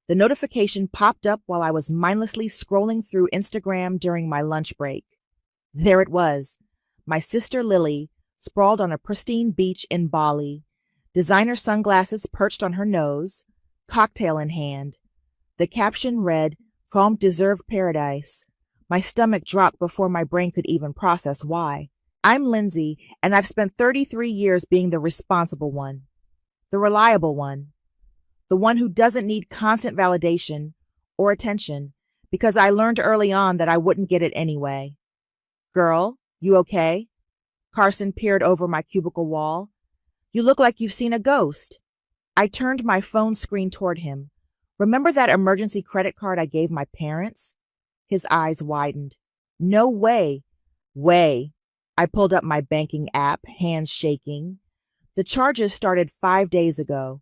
The notification popped up while I was mindlessly scrolling through Instagram during my lunch break. There it was, my sister Lily, sprawled on a pristine beach in Bali, designer sunglasses perched on her nose, cocktail in hand. The caption read, "Prompt deserved paradise." My stomach dropped before my brain could even process why. I'm Lindsay, and I've spent 33 years being the responsible one, the reliable one, the one who doesn't need constant validation or attention because I learned early on that I wouldn't get it anyway. "Girl, you okay?" Carson peered over my cubicle wall. "You look like you've seen a ghost." I turned my phone screen toward him. "Remember that emergency credit card I gave my parents?" His eyes widened. "No way." "Way." I pulled up my banking app, hands shaking. The charges started 5 days ago.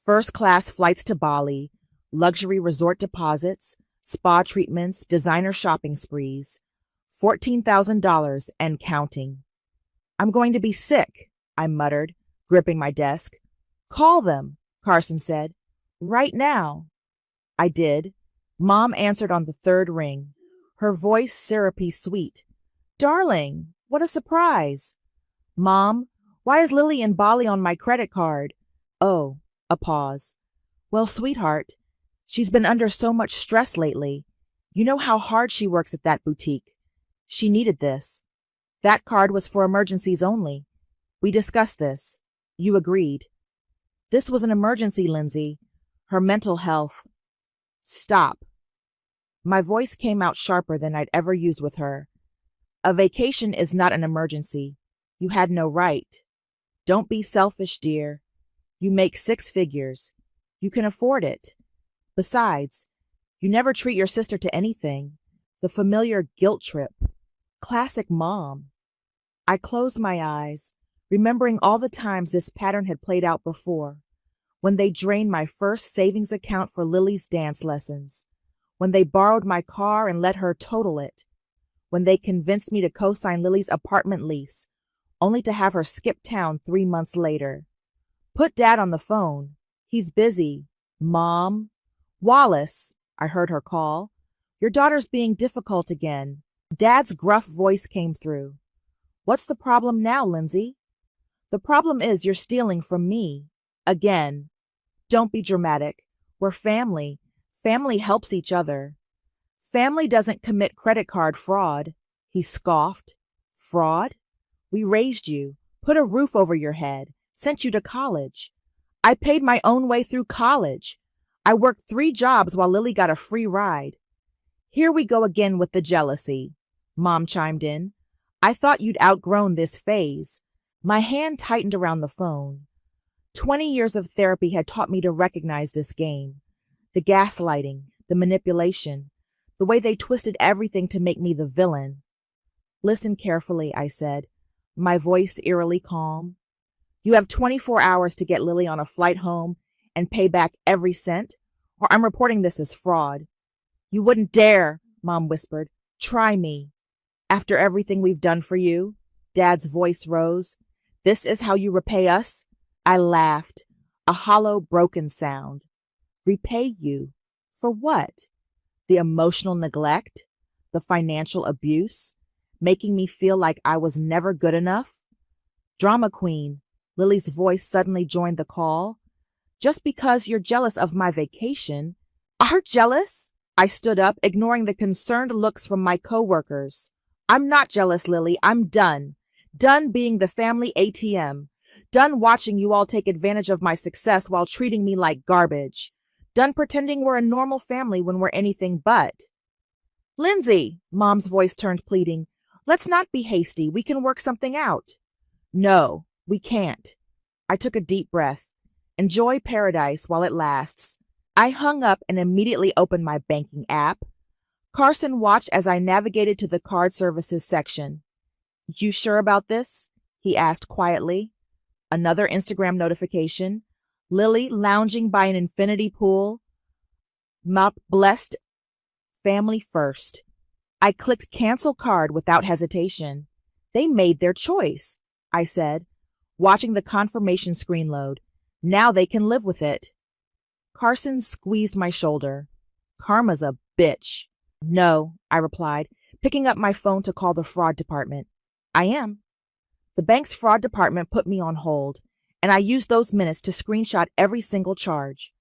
First-class flights to Bali, luxury resort deposits, spa treatments, designer shopping sprees. $14,000 and counting. "I'm going to be sick," I muttered, gripping my desk. "Call them," Carson said. "Right now." I did. Mom answered on the third ring, her voice syrupy sweet. "Darling, what a surprise." "Mom, why is Lily in Bali on my credit card?" "Oh," a pause. "Well, sweetheart, she's been under so much stress lately. You know how hard she works at that boutique. She needed this. That card was for emergencies only. We discussed this. You agreed." "This was an emergency, Lindsay. Her mental health." "Stop." My voice came out sharper than I'd ever used with her. "A vacation is not an emergency. You had no right. Don't be selfish, dear. You make 6 figures. You can afford it. Besides, you never treat your sister to anything. The familiar guilt trip. Classic mom." I closed my eyes, remembering all the times this pattern had played out before. When they drained my first savings account for Lily's dance lessons. When they borrowed my car and let her total it. When they convinced me to co-sign Lily's apartment lease, only to have her skip town 3 months later. "Put Dad on the phone. He's busy." "Mom?" "Wallace," I heard her call. "Your daughter's being difficult again." Dad's gruff voice came through. "What's the problem now, Lindsay?" "The problem is you're stealing from me. Again." "Don't be dramatic. We're family. Family helps each other." "Family doesn't commit credit card fraud," he scoffed. "Fraud? We raised you, put a roof over your head, sent you to college. I paid my own way through college. I worked 3 jobs while Lily got a free ride." "Here we go again with the jealousy," Mom chimed in. "I thought you'd outgrown this phase." My hand tightened around the phone. 20 years of therapy had taught me to recognize this game. The gaslighting, the manipulation, the way they twisted everything to make me the villain. "Listen carefully," I said, my voice eerily calm. "You have 24 hours to get Lily on a flight home and pay back every cent, or I'm reporting this as fraud." "You wouldn't dare," Mom whispered. "Try me." "After everything we've done for you?" Dad's voice rose. "This is how you repay us?" I laughed, a hollow, broken sound. "Repay you? For what? The emotional neglect? The financial abuse? Making me feel like I was never good enough?" "Drama queen," Lily's voice suddenly joined the call. "Just because you're jealous of my vacation." "Are jealous?" I stood up, ignoring the concerned looks from my coworkers. "I'm not jealous, Lily. I'm done. Done being the family ATM. Done watching you all take advantage of my success while treating me like garbage. Done pretending we're a normal family when we're anything but." "Lindsay," Mom's voice turned pleading, "let's not be hasty. We can work something out." "No, we can't." I took a deep breath. Enjoy paradise while it lasts. I hung up and immediately opened my banking app. Carson watched as I navigated to the card services section. "You sure about this?" he asked quietly. Another Instagram notification. Lily lounging by an infinity pool. Mop blessed. Family first. I clicked cancel card without hesitation. They made their choice, I said, watching the confirmation screen load. Now they can live with it. Carson squeezed my shoulder. Karma's a bitch. No, I replied, picking up my phone to call the fraud department. I am. The bank's fraud department put me on hold, and I used those minutes to screenshot every single charge.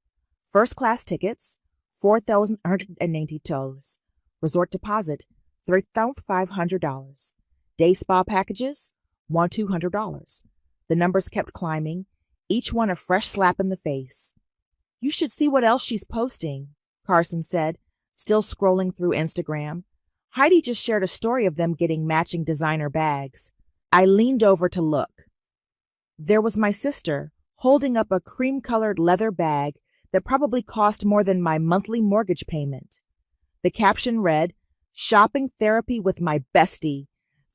First-class tickets, $4,180. Resort deposit, $3,500. Day spa packages, $1,200. The numbers kept climbing, each one a fresh slap in the face. You should see what else she's posting, Carson said, still scrolling through Instagram. Heidi just shared a story of them getting matching designer bags. I leaned over to look. There was my sister, holding up a cream-colored leather bag that probably cost more than my monthly mortgage payment. The caption read, "Shopping therapy with my bestie.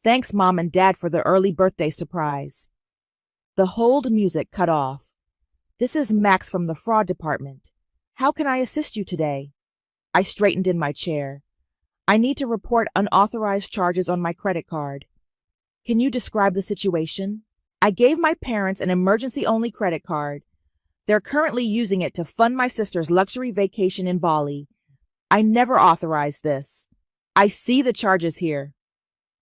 Thanks, Mom and Dad, for the early birthday surprise." The hold music cut off. This is Max from the fraud department. How can I assist you today? I straightened in my chair. I need to report unauthorized charges on my credit card. Can you describe the situation? I gave my parents an emergency-only credit card. They're currently using it to fund my sister's luxury vacation in Bali. I never authorized this. I see the charges here.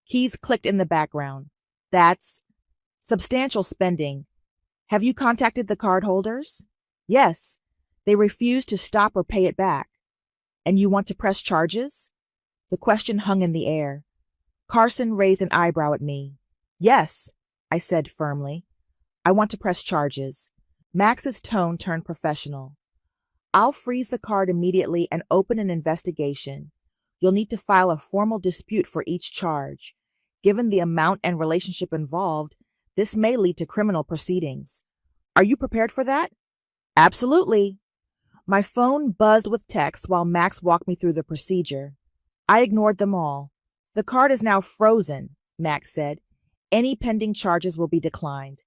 Keys clicked in the background. That's substantial spending. Have you contacted the cardholders? Yes. They refuse to stop or pay it back. And you want to press charges? The question hung in the air. Carson raised an eyebrow at me. Yes, I said firmly. I want to press charges. Max's tone turned professional. I'll freeze the card immediately and open an investigation. You'll need to file a formal dispute for each charge. Given the amount and relationship involved, this may lead to criminal proceedings. Are you prepared for that? Absolutely. My phone buzzed with texts while Max walked me through the procedure. I ignored them all. The card is now frozen, Max said. Any pending charges will be declined.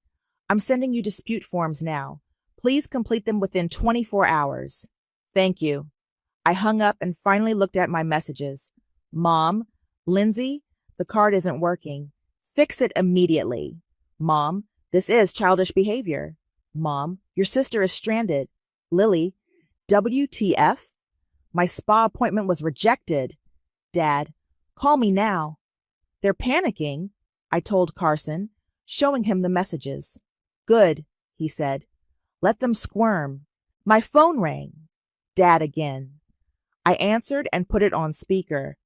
I'm sending you dispute forms now. Please complete them within 24 hours. Thank you. I hung up and finally looked at my messages. Mom, Lindsay, the card isn't working. Fix it immediately. Mom, this is childish behavior. Mom, your sister is stranded. Lily, WTF? My spa appointment was rejected. Dad, call me now. They're panicking, I told Carson, showing him the messages. Good, he said. Let them squirm. My phone rang. Dad again. I answered and put it on speaker.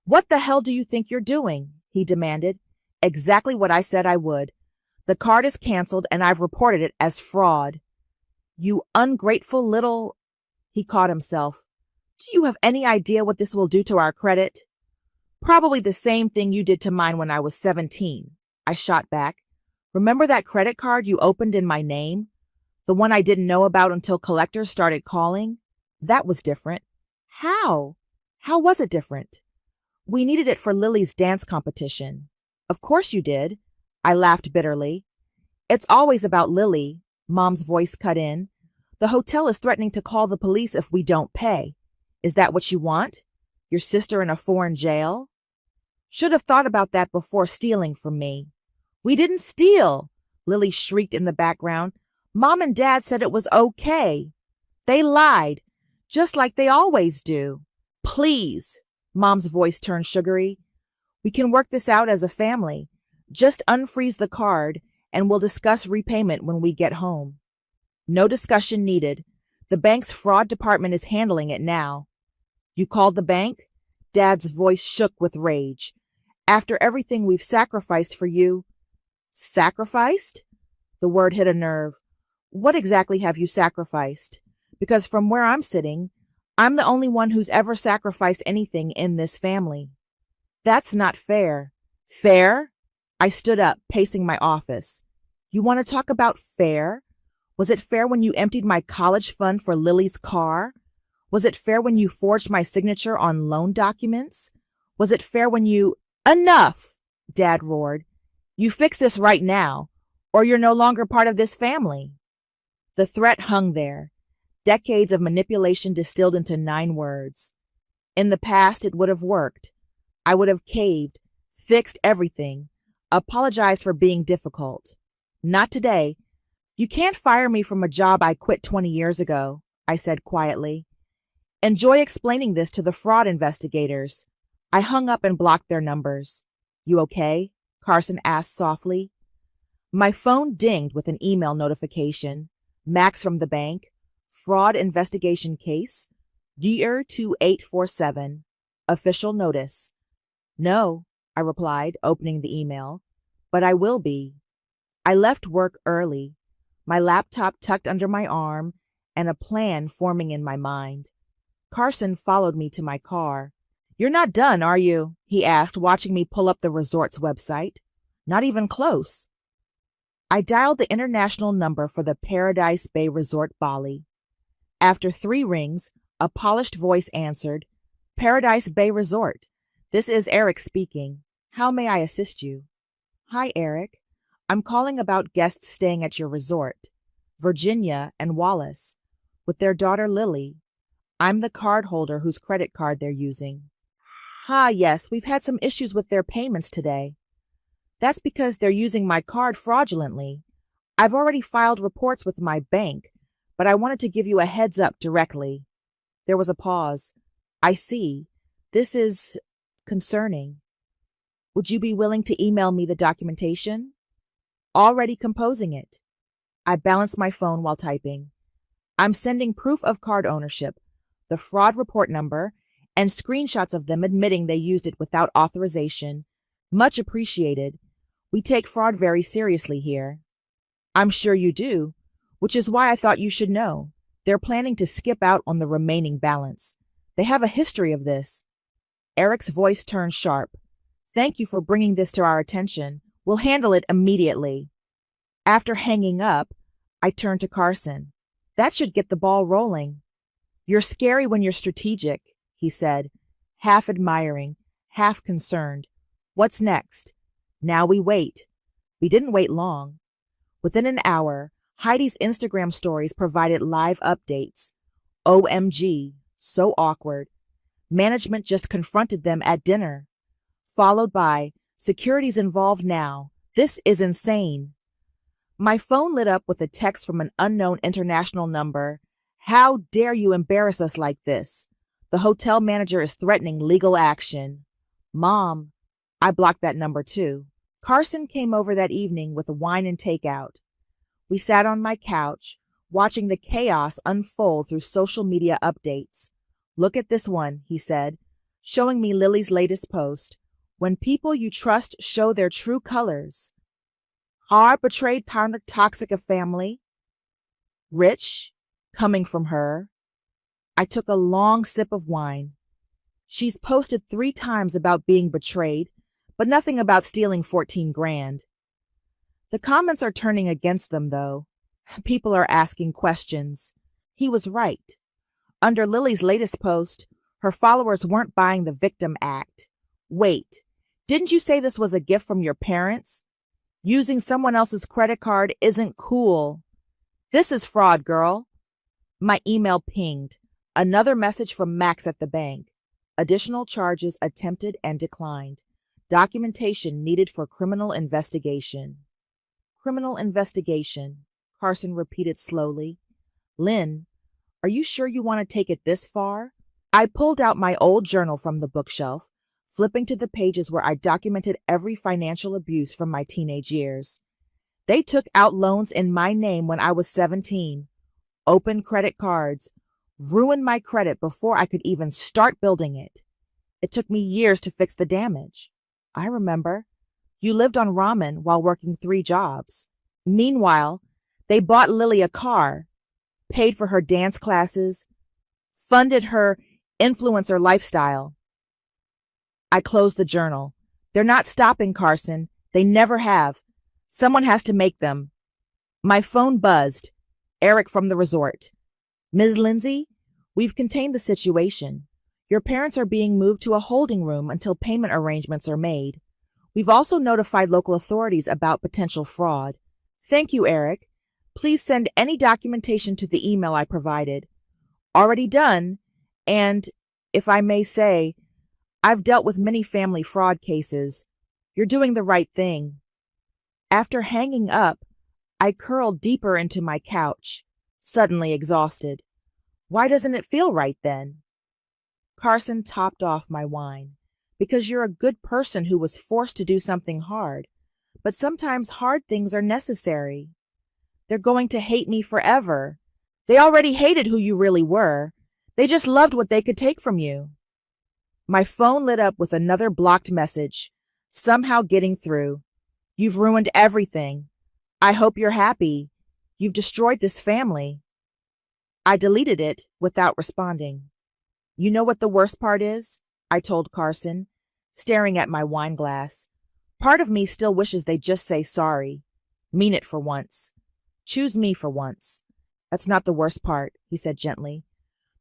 What the hell do you think you're doing? He demanded. Exactly what I said I would. The card is canceled and I've reported it as fraud. You ungrateful little... He caught himself. Do you have any idea what this will do to our credit? Probably the same thing you did to mine when I was 17. I shot back. Remember that credit card you opened in my name? The one I didn't know about until collectors started calling? That was different. How? How was it different? We needed it for Lily's dance competition. Of course you did. I laughed bitterly. It's always about Lily, Mom's voice cut in. The hotel is threatening to call the police if we don't pay. Is that what you want? Your sister in a foreign jail? Should have thought about that before stealing from me. We didn't steal, Lily shrieked in the background. Mom and Dad said it was okay. They lied, just like they always do. Please, Mom's voice turned sugary. We can work this out as a family. Just unfreeze the card, and we'll discuss repayment when we get home. No discussion needed. The bank's fraud department is handling it now. You called the bank? Dad's voice shook with rage. After everything we've sacrificed for you. Sacrificed? The word hit a nerve. What exactly have you sacrificed? Because from where I'm sitting, I'm the only one who's ever sacrificed anything in this family. That's not fair. Fair? I stood up, pacing my office. You want to talk about fair? Was it fair when you emptied my college fund for Lily's car? Was it fair when you forged my signature on loan documents? Was it fair when you... Enough! Dad roared. You fix this right now, or you're no longer part of this family. The threat hung there. Decades of manipulation distilled into 9 words. In the past, it would have worked. I would have caved, fixed everything, apologized for being difficult. Not today. You can't fire me from a job I quit 20 years ago. I said quietly. Enjoy explaining this to the fraud investigators. I hung up and blocked their numbers. You okay? Carson asked softly. My phone dinged with an email notification. Max from the bank. Fraud investigation case. Dear 2847. Official notice. No, I replied, opening the email. But I will be. I left work early, my laptop tucked under my arm and a plan forming in my mind. Carson followed me to my car. You're not done, are you? He asked, watching me pull up the resort's website. Not even close. I dialed the international number for the Paradise Bay Resort, Bali. After 3 rings, a polished voice answered, Paradise Bay Resort. This is Eric speaking. How may I assist you? Hi, Eric. I'm calling about guests staying at your resort, Virginia and Wallace, with their daughter Lily. I'm the card holder whose credit card they're using. Yes, we've had some issues with their payments today. That's because they're using my card fraudulently. I've already filed reports with my bank, but I wanted to give you a heads up directly. There was a pause. I see. This is concerning. Would you be willing to email me the documentation? Already composing it. I balanced my phone while typing. I'm sending proof of card ownership, the fraud report number, and screenshots of them admitting they used it without authorization. Much appreciated. We take fraud very seriously here. I'm sure you do, which is why I thought you should know. They're planning to skip out on the remaining balance. They have a history of this. Eric's voice turned sharp. Thank you for bringing this to our attention. We'll handle it immediately. After hanging up, I turned to Carson. That should get the ball rolling. You're scary when you're strategic, he said, half admiring, half concerned. What's next? Now we wait. We didn't wait long. Within an hour, Heidi's Instagram stories provided live updates. OMG, so awkward. Management just confronted them at dinner. Followed by, security's involved now. This is insane. My phone lit up with a text from an unknown international number. How dare you embarrass us like this? The hotel manager is threatening legal action. Mom, I blocked that number too. Carson came over that evening with wine and takeout. We sat on my couch, watching the chaos unfold through social media updates. Look at this one, he said, showing me Lily's latest post. When people you trust show their true colors. Hard betrayed toxic a family. Rich, coming from her. I took a long sip of wine. She's posted 3 times about being betrayed, but nothing about stealing 14 grand. The comments are turning against them, though. People are asking questions. He was right. Under Lily's latest post, her followers weren't buying the victim act. Wait, didn't you say this was a gift from your parents? Using someone else's credit card isn't cool. This is fraud, girl. My email pinged. Another message from Max at the bank. Additional charges attempted and declined. Documentation needed for criminal investigation. Criminal investigation, Carson repeated slowly. Lynn, are you sure you want to take it this far? I pulled out my old journal from the bookshelf, flipping to the pages where I documented every financial abuse from my teenage years. They took out loans in my name when I was 17, opened credit cards, ruined my credit before I could even start building it. It took me years to fix the damage. I remember. You lived on ramen while working 3 jobs. Meanwhile, they bought Lily a car, paid for her dance classes, funded her influencer lifestyle. I closed the journal. They're not stopping, Carson. They never have. Someone has to make them. My phone buzzed. Eric from the resort. Ms. Lindsay, we've contained the situation. Your parents are being moved to a holding room until payment arrangements are made. We've also notified local authorities about potential fraud. Thank you, Eric. Please send any documentation to the email I provided. Already done, and, if I may say, I've dealt with many family fraud cases. You're doing the right thing. After hanging up, I curled deeper into my couch, suddenly exhausted. Why doesn't it feel right then? Carson topped off my wine. Because you're a good person who was forced to do something hard. But sometimes hard things are necessary. They're going to hate me forever. They already hated who you really were. They just loved what they could take from you. My phone lit up with another blocked message, somehow getting through. You've ruined everything. I hope you're happy. You've destroyed this family. I deleted it without responding. You know what the worst part is? I told Carson, staring at my wine glass. Part of me still wishes they'd just say sorry. Mean it for once. Choose me for once. That's not the worst part, he said gently.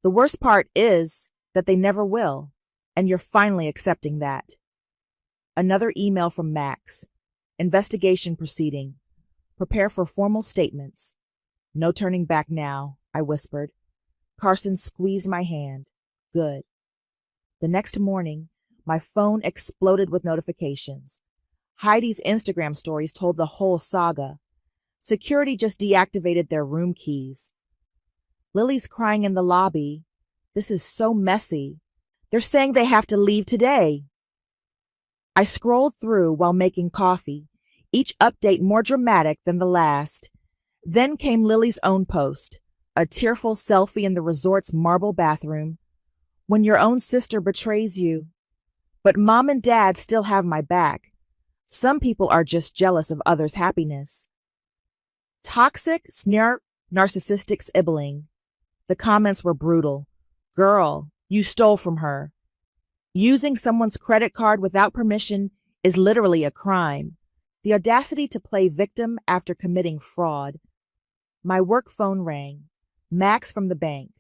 The worst part is that they never will, and you're finally accepting that. Another email from Max. Investigation proceeding. Prepare for formal statements. No turning back now, I whispered. Carson squeezed my hand. Good. The next morning, my phone exploded with notifications. Heidi's Instagram stories told the whole saga. Security just deactivated their room keys. Lily's crying in the lobby. This is so messy. They're saying they have to leave today. I scrolled through while making coffee, each update more dramatic than the last. Then came Lily's own post, a tearful selfie in the resort's marble bathroom. When your own sister betrays you. But Mom and Dad still have my back. Some people are just jealous of others' happiness. Toxic, narcissistic sibling. The comments were brutal. Girl, you stole from her. Using someone's credit card without permission is literally a crime. The audacity to play victim after committing fraud. My work phone rang. Max from the bank.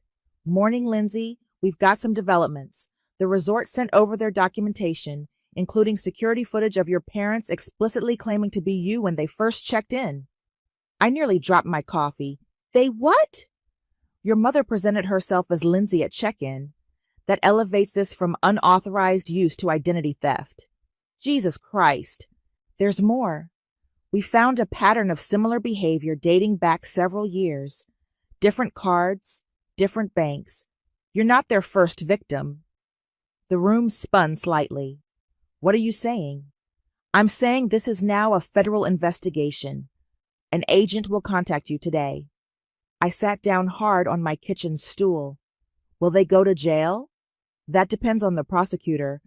Morning, Lindsay. We've got some developments. The resort sent over their documentation, including security footage of your parents explicitly claiming to be you when they first checked in. I nearly dropped my coffee. They what? Your mother presented herself as Lindsay at check-in. That elevates this from unauthorized use to identity theft. Jesus Christ. There's more. We found a pattern of similar behavior dating back several years. Different cards, different banks. You're not their first victim. The room spun slightly. What are you saying? I'm saying this is now a federal investigation. An agent will contact you today. I sat down hard on my kitchen stool. Will they go to jail? That depends on the prosecutor.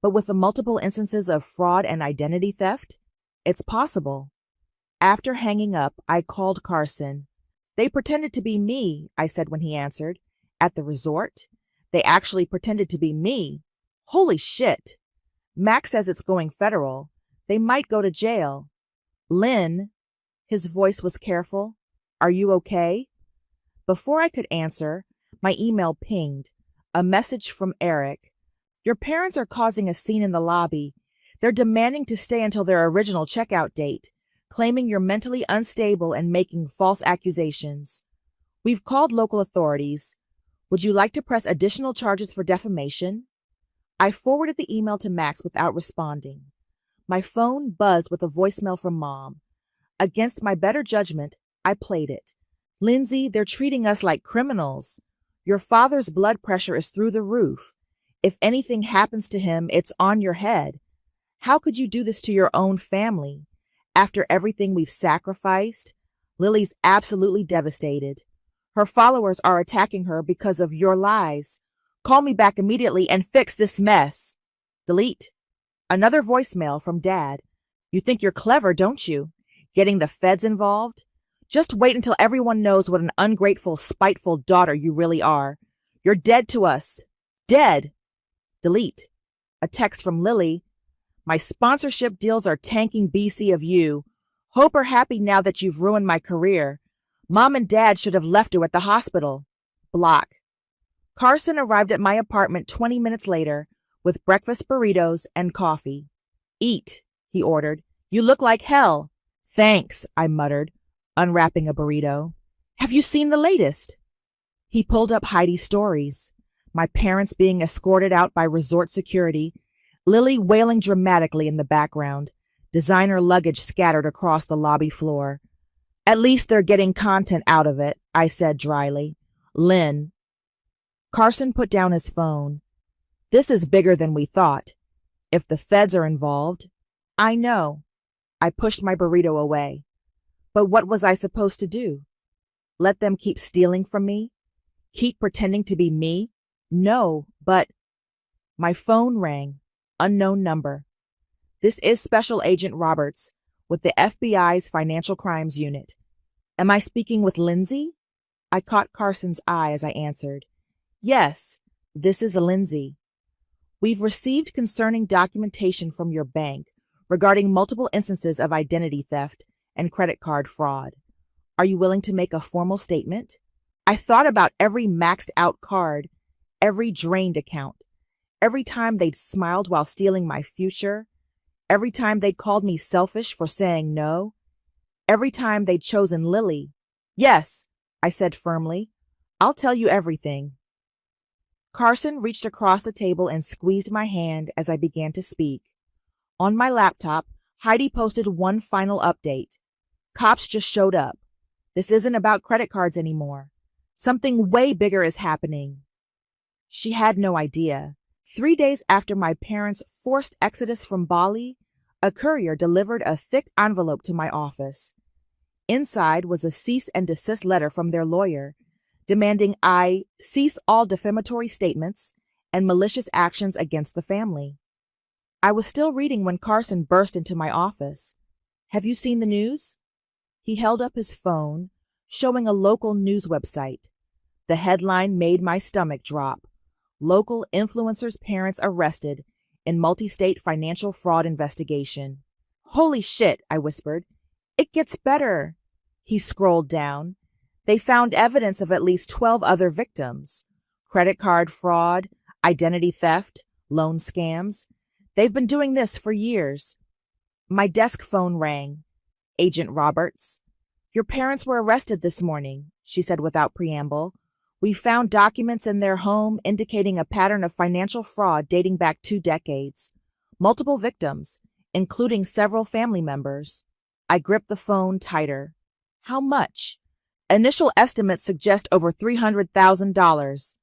But with the multiple instances of fraud and identity theft, it's possible. After hanging up, I called Carson. They pretended to be me, I said when he answered. At the resort? They actually pretended to be me. Holy shit. Max says it's going federal. They might go to jail. Lynn, his voice was careful. Are you okay? Before I could answer, my email pinged. A message from Eric. Your parents are causing a scene in the lobby. They're demanding to stay until their original checkout date, claiming you're mentally unstable and making false accusations. We've called local authorities. Would you like to press additional charges for defamation? I forwarded the email to Max without responding. My phone buzzed with a voicemail from Mom. Against my better judgment, I played it. Lindsay, they're treating us like criminals. Your father's blood pressure is through the roof. If anything happens to him, it's on your head. How could you do this to your own family? After everything we've sacrificed, Lily's absolutely devastated. Her followers are attacking her because of your lies. Call me back immediately and fix this mess. Delete. Another voicemail from Dad. You think you're clever, don't you? Getting the feds involved? Just wait until everyone knows what an ungrateful, spiteful daughter you really are. You're dead to us. Dead. Delete. A text from Lily. My sponsorship deals are tanking BC of you. Hope are happy now that you've ruined my career. Mom and Dad should have left you at the hospital. Block. Carson arrived at my apartment 20 minutes later with breakfast burritos and coffee. Eat, he ordered. You look like hell. Thanks, I muttered, unwrapping a burrito. Have you seen the latest? He pulled up Heidi's stories. My parents being escorted out by resort security, Lily wailing dramatically in the background, designer luggage scattered across the lobby floor. At least they're getting content out of it, I said dryly. Lynn. Carson put down his phone. This is bigger than we thought. If the feds are involved. I know. I pushed my burrito away. But what was I supposed to do? Let them keep stealing from me? Keep pretending to be me? No, but... My phone rang. Unknown number. This is Special Agent Roberts with the FBI's Financial Crimes Unit. Am I speaking with Lindsay? I caught Carson's eye as I answered. Yes, this is Lindsay. We've received concerning documentation from your bank regarding multiple instances of identity theft and credit card fraud. Are you willing to make a formal statement? I thought about every maxed out card, every drained account, every time they'd smiled while stealing my future, every time they'd called me selfish for saying no, every time they'd chosen Lily. Yes, I said firmly. I'll tell you everything. Carson reached across the table and squeezed my hand as I began to speak. On my laptop, Heidi posted one final update. Cops just showed up. This isn't about credit cards anymore. Something way bigger is happening. She had no idea. 3 days after my parents' forced exodus from Bali, a courier delivered a thick envelope to my office. Inside was a cease and desist letter from their lawyer, demanding I cease all defamatory statements and malicious actions against the family. I was still reading when Carson burst into my office. Have you seen the news? He held up his phone, showing a local news website. The headline made my stomach drop. Local influencers' parents arrested in multi-state financial fraud investigation. Holy shit, I whispered. It gets better. He scrolled down. They found evidence of at least 12 other victims. Credit card fraud, identity theft, loan scams. They've been doing this for years. My desk phone rang. Agent Roberts. Your parents were arrested this morning, she said without preamble. We found documents in their home indicating a pattern of financial fraud dating back 2 decades. Multiple victims, including several family members. I gripped the phone tighter. How much? Initial estimates suggest over $300,000.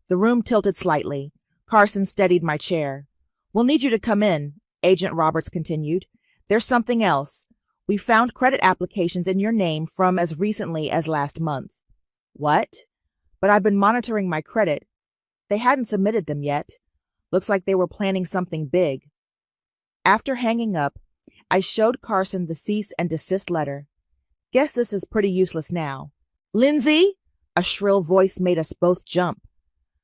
The room tilted slightly. Carson steadied my chair. We'll need you to come in, Agent Roberts continued. There's something else. We found credit applications in your name from as recently as last month. What? But I've been monitoring my credit. They hadn't submitted them yet. Looks like they were planning something big. After hanging up, I showed Carson the cease and desist letter. Guess this is pretty useless now. Lindsay! A shrill voice made us both jump.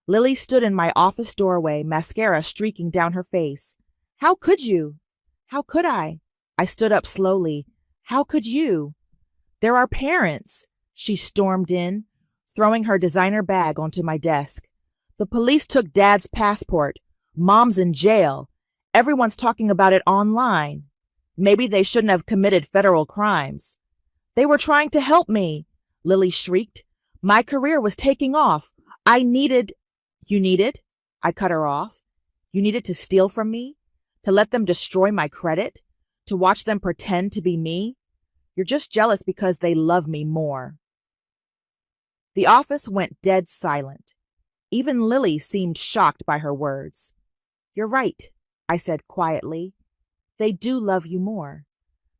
Lily stood in my office doorway, mascara streaking down her face. How could you? How could I? I stood up slowly. How could you? They're our parents. She stormed in, throwing her designer bag onto my desk. The police took Dad's passport. Mom's in jail. Everyone's talking about it online. Maybe they shouldn't have committed federal crimes. They were trying to help me, Lily shrieked. My career was taking off. I needed... You needed? I cut her off. You needed to steal from me? To let them destroy my credit? To watch them pretend to be me? You're just jealous because they love me more. The office went dead silent. Even Lily seemed shocked by her words. You're right, I said quietly. They do love you more.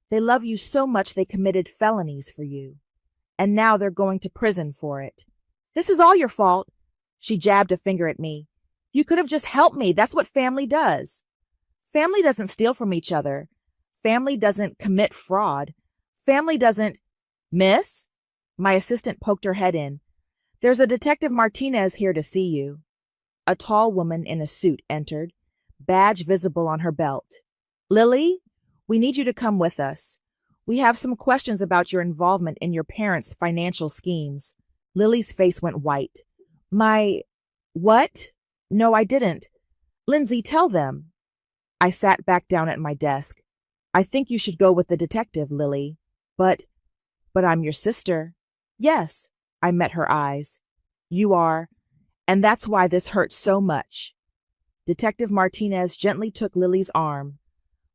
They love you so much they committed felonies for you. And now they're going to prison for it. This is all your fault. She jabbed a finger at me. You could have just helped me. That's what family does. Family doesn't steal from each other. Family doesn't commit fraud. Family doesn't... Miss? My assistant poked her head in. There's a Detective Martinez here to see you. A tall woman in a suit entered, badge visible on her belt. Lily, we need you to come with us. We have some questions about your involvement in your parents' financial schemes. Lily's face went white. What? No, I didn't. Lindsay, tell them. I sat back down at my desk. I think you should go with the detective, Lily. But I'm your sister. Yes, I met her eyes. You are, and that's why this hurts so much. Detective Martinez gently took Lily's arm.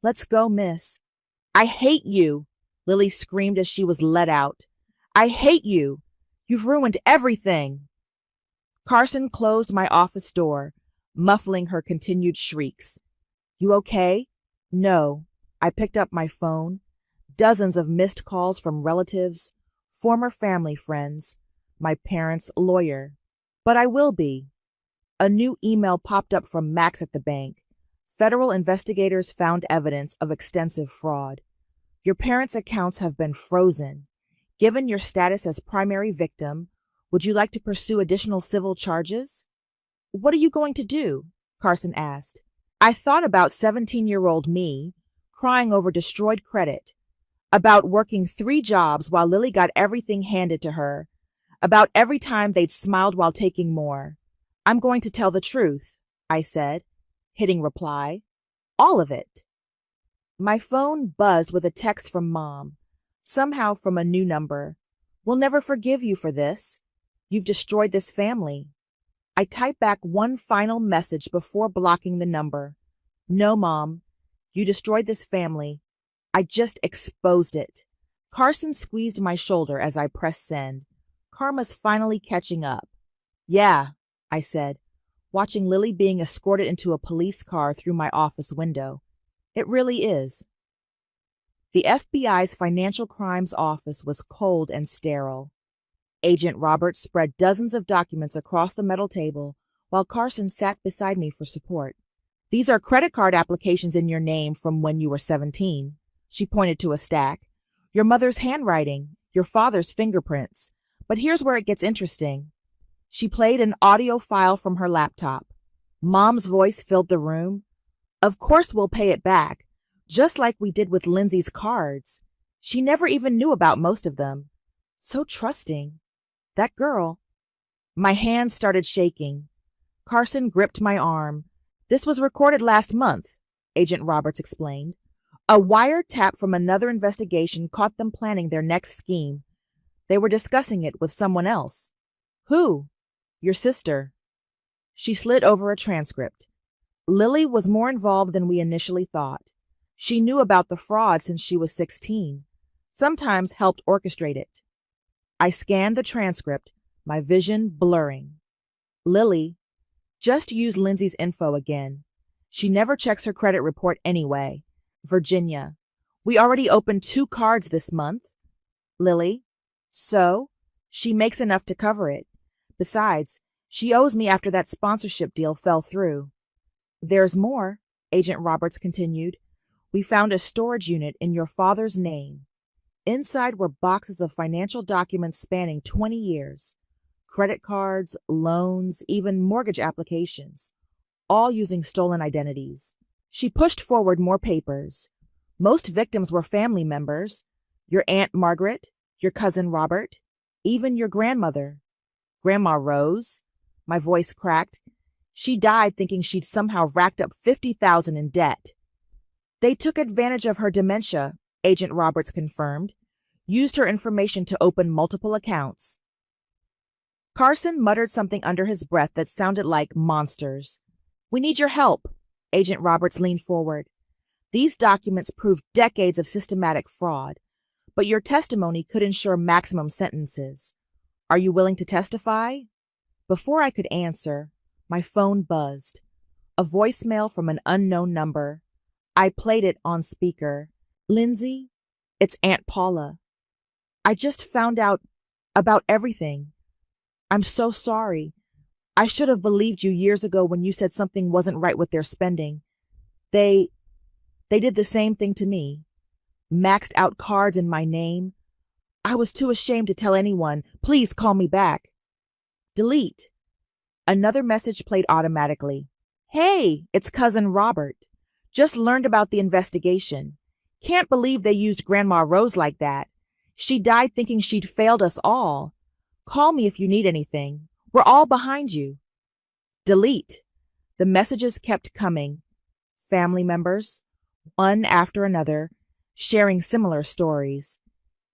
Let's go, miss. I hate you, Lily screamed as she was let out. I hate you. You've ruined everything. Carson closed my office door, muffling her continued shrieks. You okay? No. I picked up my phone. Dozens of missed calls from relatives, former family friends, my parents' lawyer. But I will be. A new email popped up from Max at the bank. Federal investigators found evidence of extensive fraud. Your parents' accounts have been frozen. Given your status as primary victim, would you like to pursue additional civil charges? What are you going to do? Carson asked. I thought about 17-year-old me, crying over destroyed credit, about working 3 jobs while Lily got everything handed to her, about every time they'd smiled while taking more. I'm going to tell the truth, I said, hitting reply. All of it. My phone buzzed with a text from Mom, somehow from a new number. We'll never forgive you for this. You've destroyed this family. I typed back one final message before blocking the number. No, Mom. You destroyed this family. I just exposed it. Carson squeezed my shoulder as I pressed send. Karma's finally catching up. Yeah, I said, watching Lily being escorted into a police car through my office window. It really is. The FBI's Financial Crimes Office was cold and sterile. Agent Roberts spread dozens of documents across the metal table while Carson sat beside me for support. These are credit card applications in your name from when you were 17. She pointed to a stack. Your mother's handwriting, your father's fingerprints. But here's where it gets interesting. She played an audio file from her laptop. Mom's voice filled the room. Of course we'll pay it back, just like we did with Lindsay's cards. She never even knew about most of them. So trusting. That girl. My hands started shaking. Carson gripped my arm. This was recorded last month, Agent Roberts explained. A wiretap from another investigation caught them planning their next scheme. They were discussing it with someone else. Who? Your sister. She slid over a transcript. Lily was more involved than we initially thought. She knew about the fraud since she was 16, sometimes helped orchestrate it. I scanned the transcript, my vision blurring. Lily, just use Lindsay's info again. She never checks her credit report anyway. Virginia, we already opened 2 cards this month. Lily, so? She makes enough to cover it. Besides, she owes me after that sponsorship deal fell through. There's more, Agent Roberts continued. We found a storage unit in your father's name. Inside were boxes of financial documents spanning 20 years. Credit cards, loans, even mortgage applications, all using stolen identities. She pushed forward more papers. Most victims were family members. Your Aunt Margaret, your cousin Robert, even your grandmother. Grandma Rose. My voice cracked. She died thinking she'd somehow racked up $50,000 in debt. They took advantage of her dementia, Agent Roberts confirmed, used her information to open multiple accounts. Carson muttered something under his breath that sounded like monsters. We need your help. Agent Roberts leaned forward. These documents prove decades of systematic fraud, but your testimony could ensure maximum sentences. Are you willing to testify? Before I could answer, my phone buzzed. A voicemail from an unknown number. I played it on speaker. Lindsay, it's Aunt Paula. I just found out about everything. I'm so sorry. I should have believed you years ago when you said something wasn't right with their spending. They did the same thing to me. Maxed out cards in my name. I was too ashamed to tell anyone. Please call me back. Delete. Another message played automatically. Hey, it's Cousin Robert. Just learned about the investigation. Can't believe they used Grandma Rose like that. She died thinking she'd failed us all. Call me if you need anything. We're all behind you. Delete. The messages kept coming. Family members, one after another, sharing similar stories.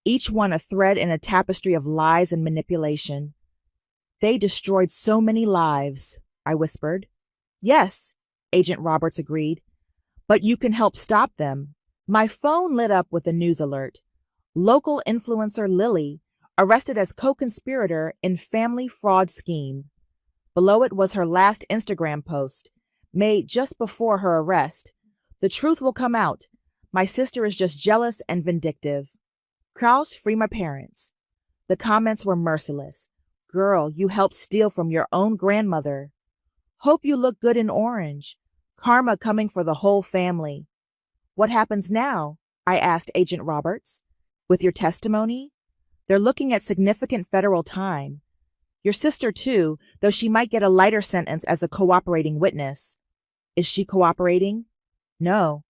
Each one a thread in a tapestry of lies and manipulation. They destroyed so many lives, I whispered. Yes, Agent Roberts agreed. But you can help stop them. My phone lit up with a news alert. Local influencer Lily arrested as co-conspirator in family fraud scheme. Below it was her last Instagram post, made just before her arrest. The truth will come out. My sister is just jealous and vindictive. Kraus, free my parents. The comments were merciless. Girl, you helped steal from your own grandmother. Hope you look good in orange. Karma coming for the whole family. What happens now? I asked Agent Roberts. With your testimony? They're looking at significant federal time. Your sister, too, though she might get a lighter sentence as a cooperating witness. Is she cooperating? No.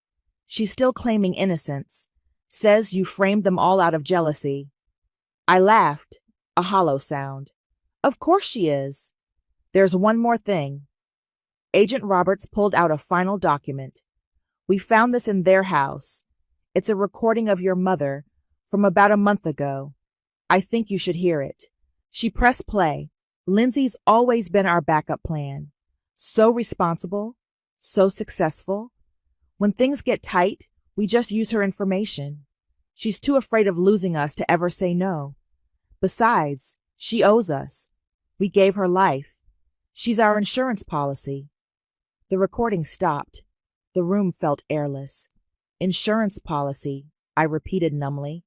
She's still claiming innocence. Says you framed them all out of jealousy. I laughed, a hollow sound. Of course she is. There's one more thing. Agent Roberts pulled out a final document. We found this in their house. It's a recording of your mother from about a month ago. I think you should hear it. She pressed play. Lindsay's always been our backup plan. So responsible, so successful. When things get tight, we just use her information. She's too afraid of losing us to ever say no. Besides, she owes us. We gave her life. She's our insurance policy. The recording stopped. The room felt airless. Insurance policy, I repeated numbly.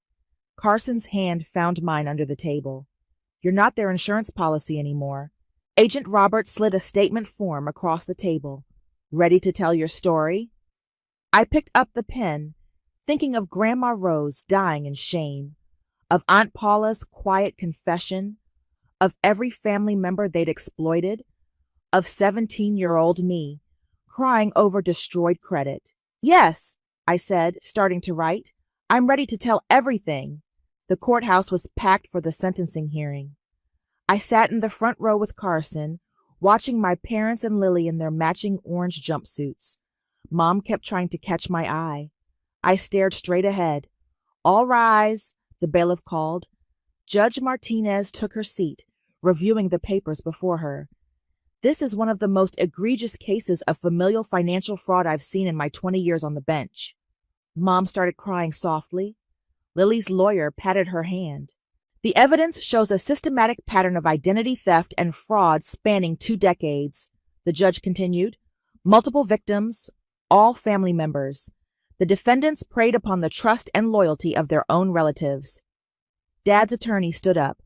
Carson's hand found mine under the table. You're not their insurance policy anymore. Agent Roberts slid a statement form across the table. Ready to tell your story? I picked up the pen, thinking of Grandma Rose dying in shame, of Aunt Paula's quiet confession, of every family member they'd exploited, of 17-year-old me, crying over destroyed credit. Yes, I said, starting to write. I'm ready to tell everything. The courthouse was packed for the sentencing hearing. I sat in the front row with Carson, watching my parents and Lily in their matching orange jumpsuits. Mom kept trying to catch my eye. I stared straight ahead. All rise, the bailiff called. Judge Martinez took her seat, reviewing the papers before her. This is one of the most egregious cases of familial financial fraud I've seen in my 20 years on the bench. Mom started crying softly. Lily's lawyer patted her hand. The evidence shows a systematic pattern of identity theft and fraud spanning 2 decades, the judge continued. Multiple victims, all family members. The defendants preyed upon the trust and loyalty of their own relatives. Dad's attorney stood up.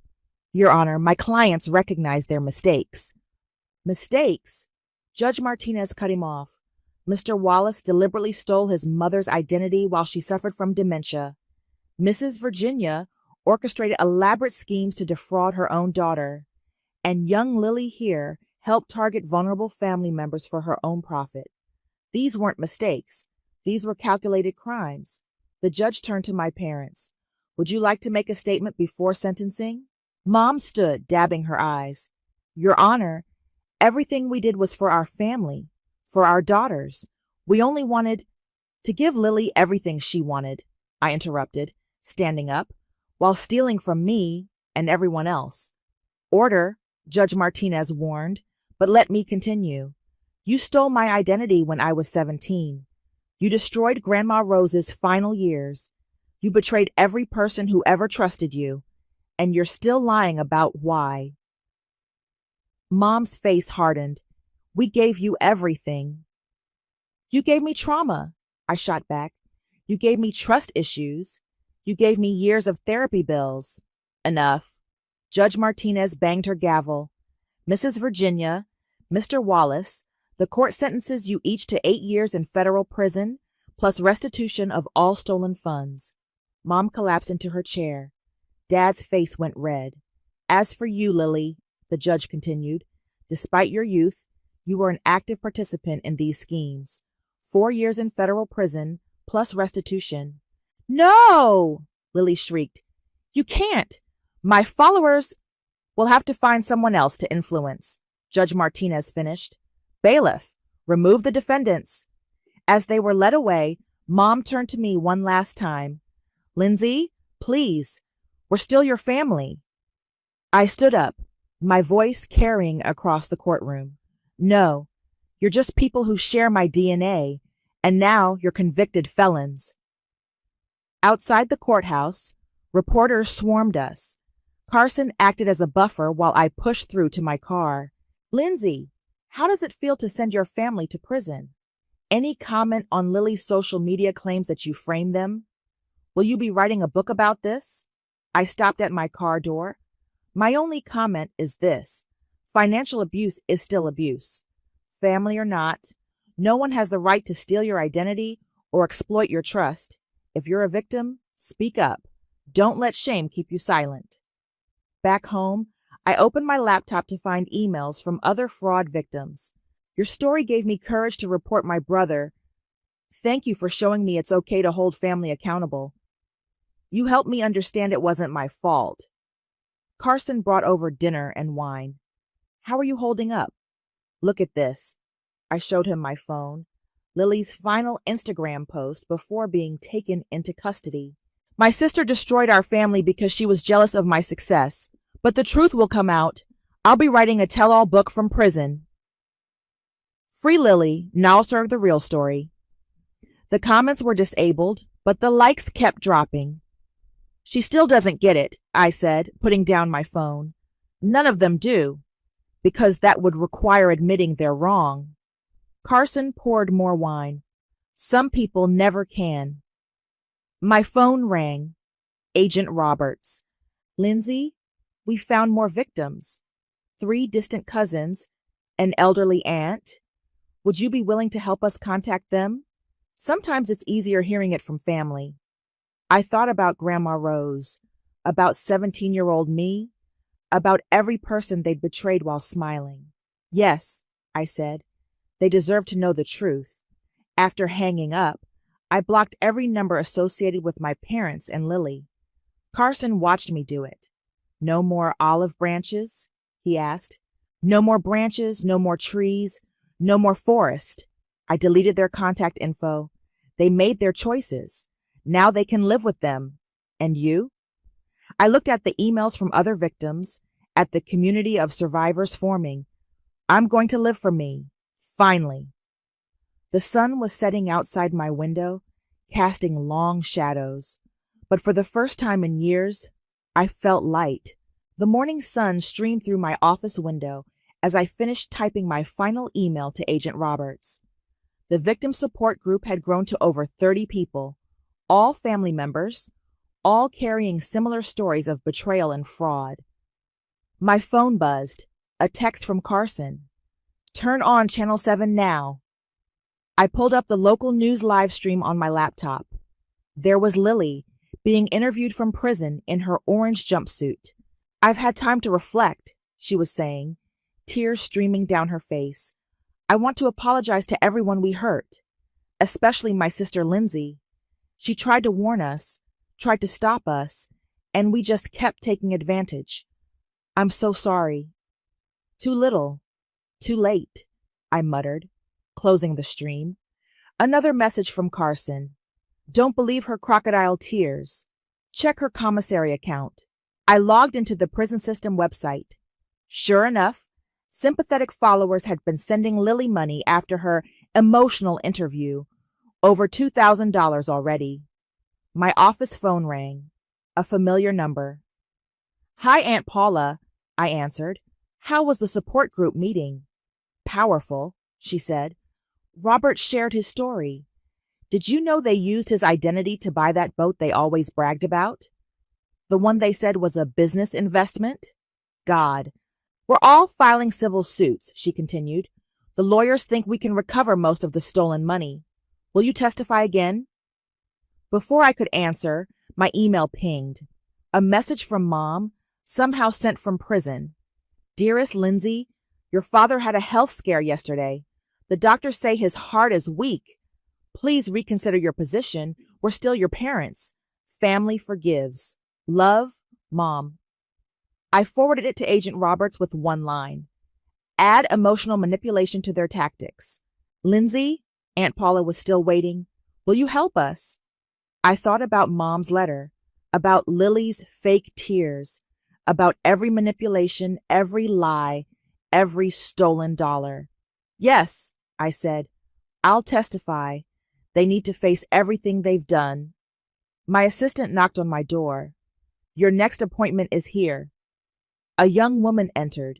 Your Honor, my clients recognize their mistakes. Mistakes? Judge Martinez cut him off. Mr. Wallace deliberately stole his mother's identity while she suffered from dementia. Mrs. Virginia orchestrated elaborate schemes to defraud her own daughter. And young Lily here helped target vulnerable family members for her own profit. These weren't mistakes. These were calculated crimes. The judge turned to my parents. Would you like to make a statement before sentencing? Mom stood, dabbing her eyes. Your Honor, everything we did was for our family, for our daughters. We only wanted to give Lily everything she wanted, I interrupted, standing up, while stealing from me and everyone else. Order, Judge Martinez warned, but let me continue. You stole my identity when I was 17. You destroyed Grandma Rose's final years. You betrayed every person who ever trusted you, and you're still lying about why. Mom's face hardened. We gave you everything. You gave me trauma, I shot back. You gave me trust issues. You gave me years of therapy bills. Enough. Judge Martinez banged her gavel. Mrs. Virginia, Mr. Wallace, the court sentences you each to 8 years in federal prison, plus restitution of all stolen funds. Mom collapsed into her chair. Dad's face went red. As for you, Lily, the judge continued, despite your youth, you were an active participant in these schemes. 4 years in federal prison, plus restitution. No! Lily shrieked. You can't. My followers will have to find someone else to influence, Judge Martinez finished. Bailiff, remove the defendants. As they were led away, Mom turned to me one last time. Lindsay, please, we're still your family. I stood up, my voice carrying across the courtroom. No, you're just people who share my DNA, and now you're convicted felons. Outside the courthouse, reporters swarmed us. Carson acted as a buffer while I pushed through to my car. Lindsay, how does it feel to send your family to prison? Any comment on Lily's social media claims that you framed them? Will you be writing a book about this? I stopped at my car door. My only comment is this: financial abuse is still abuse. Family or not, no one has the right to steal your identity or exploit your trust. If you're a victim, speak up. Don't let shame keep you silent. Back home, I opened my laptop to find emails from other fraud victims. Your story gave me courage to report my brother. Thank you for showing me it's okay to hold family accountable. You helped me understand it wasn't my fault. Carson brought over dinner and wine. How are you holding up? Look at this. I showed him my phone. Lily's final Instagram post before being taken into custody. My sister destroyed our family because she was jealous of my success, but the truth will come out. I'll be writing a tell-all book from prison. Free Lily, now serve the real story. The comments were disabled, but the likes kept dropping. She still doesn't get it, I said, putting down my phone. None of them do, because that would require admitting they're wrong. Carson poured more wine. Some people never can. My phone rang. Agent Roberts. Lindsay, we found more victims. 3 distant cousins, an elderly aunt. Would you be willing to help us contact them? Sometimes it's easier hearing it from family. I thought about Grandma Rose, about 17-year-old me, about every person they'd betrayed while smiling. Yes, I said, they deserve to know the truth. After hanging up, I blocked every number associated with my parents and Lily. Carson watched me do it. No more olive branches? He asked. No more branches, no more trees, no more forest. I deleted their contact info. They made their choices. Now they can live with them. And you? I looked at the emails from other victims, at the community of survivors forming. I'm going to live for me. Finally. The sun was setting outside my window, casting long shadows. But for the first time in years, I felt light. The morning sun streamed through my office window as I finished typing my final email to Agent Roberts. The victim support group had grown to over 30 people, all family members, all carrying similar stories of betrayal and fraud. My phone buzzed, a text from Carson. Turn on Channel 7 now. I pulled up the local news live stream on my laptop. There was Lily, being interviewed from prison in her orange jumpsuit. I've had time to reflect, she was saying, tears streaming down her face. I want to apologize to everyone we hurt, especially my sister Lindsay. She tried to warn us, tried to stop us, and we just kept taking advantage. I'm so sorry. Too little, too late, I muttered, closing the stream. Another message from Carson. Don't believe her crocodile tears. Check her commissary account. I logged into the prison system website. Sure enough, sympathetic followers had been sending Lily money after her emotional interview. Over $2,000 already. My office phone rang. A familiar number. Hi, Aunt Paula, I answered. How was the support group meeting? Powerful, she said. Robert shared his story. Did you know they used his identity to buy that boat they always bragged about? The one they said was a business investment? God. We're all filing civil suits, she continued. The lawyers think we can recover most of the stolen money. Will you testify again? Before I could answer, my email pinged. A message from Mom, somehow sent from prison. Dearest Lindsay, your father had a health scare yesterday. The doctors say his heart is weak. Please reconsider your position. We're still your parents. Family forgives. Love, Mom. I forwarded it to Agent Roberts with one line. Add emotional manipulation to their tactics. Lindsay, Aunt Paula was still waiting. Will you help us? I thought about Mom's letter, about Lily's fake tears, about every manipulation, every lie, every stolen dollar. Yes, I said. I'll testify. They need to face everything they've done. My assistant knocked on my door. Your next appointment is here. A young woman entered,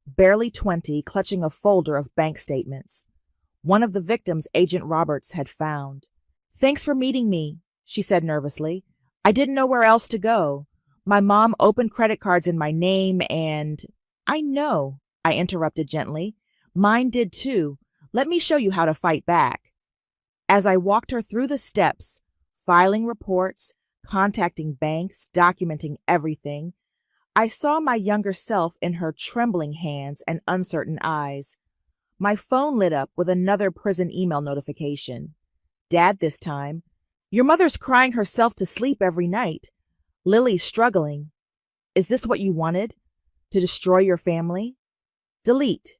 barely 20, clutching a folder of bank statements. One of the victims Agent Roberts had found. "Thanks for meeting me," she said nervously. "I didn't know where else to go. My mom opened credit cards in my name and—" "I know," I interrupted gently. "Mine did too. Let me show you how to fight back." As I walked her through the steps, filing reports, contacting banks, documenting everything, I saw my younger self in her trembling hands and uncertain eyes. My phone lit up with another prison email notification. Dad this time. "Your mother's crying herself to sleep every night. Lily's struggling. Is this what you wanted? To destroy your family?" "Delete."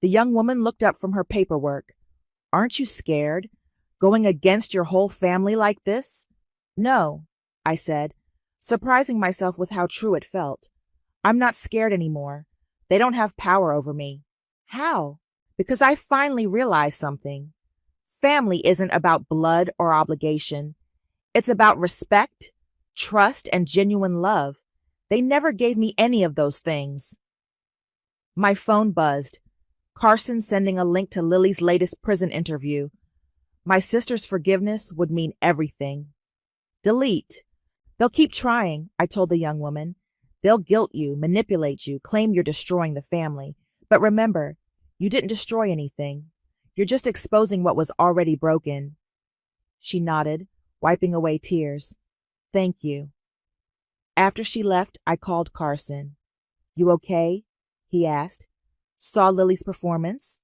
The young woman looked up from her paperwork. "Aren't you scared? Going against your whole family like this?" "No," I said, surprising myself with how true it felt. "I'm not scared anymore. They don't have power over me." "How?" "Because I finally realized something. Family isn't about blood or obligation. It's about respect, trust, and genuine love. They never gave me any of those things." My phone buzzed. Carson sending a link to Lily's latest prison interview. My sister's forgiveness would mean everything. "Delete." "They'll keep trying," I told the young woman. "They'll guilt you, manipulate you, claim you're destroying the family. But remember, you didn't destroy anything. You're just exposing what was already broken." She nodded, wiping away tears. "Thank you." After she left, I called Carson. "You okay?" he asked. "Saw Lily's performance?"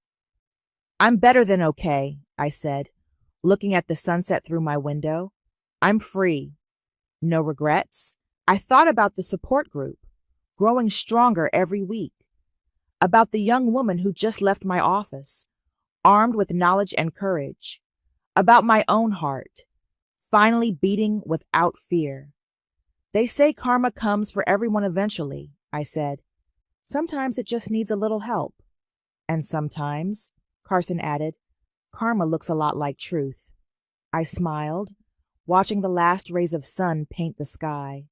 "I'm better than okay," I said, looking at the sunset through my window. "I'm free. No regrets." I thought about the support group, growing stronger every week. About the young woman who just left my office, armed with knowledge and courage. About my own heart, finally beating without fear. "They say karma comes for everyone eventually," I said. "Sometimes it just needs a little help." "And sometimes," Carson added, "karma looks a lot like truth." I smiled, watching the last rays of sun paint the sky.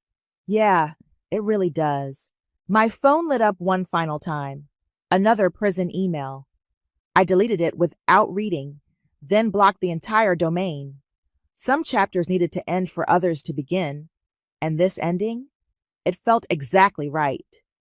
"Yeah, it really does." My phone lit up one final time. Another prison email. I deleted it without reading, then blocked the entire domain. Some chapters needed to end for others to begin, and this ending? It felt exactly right.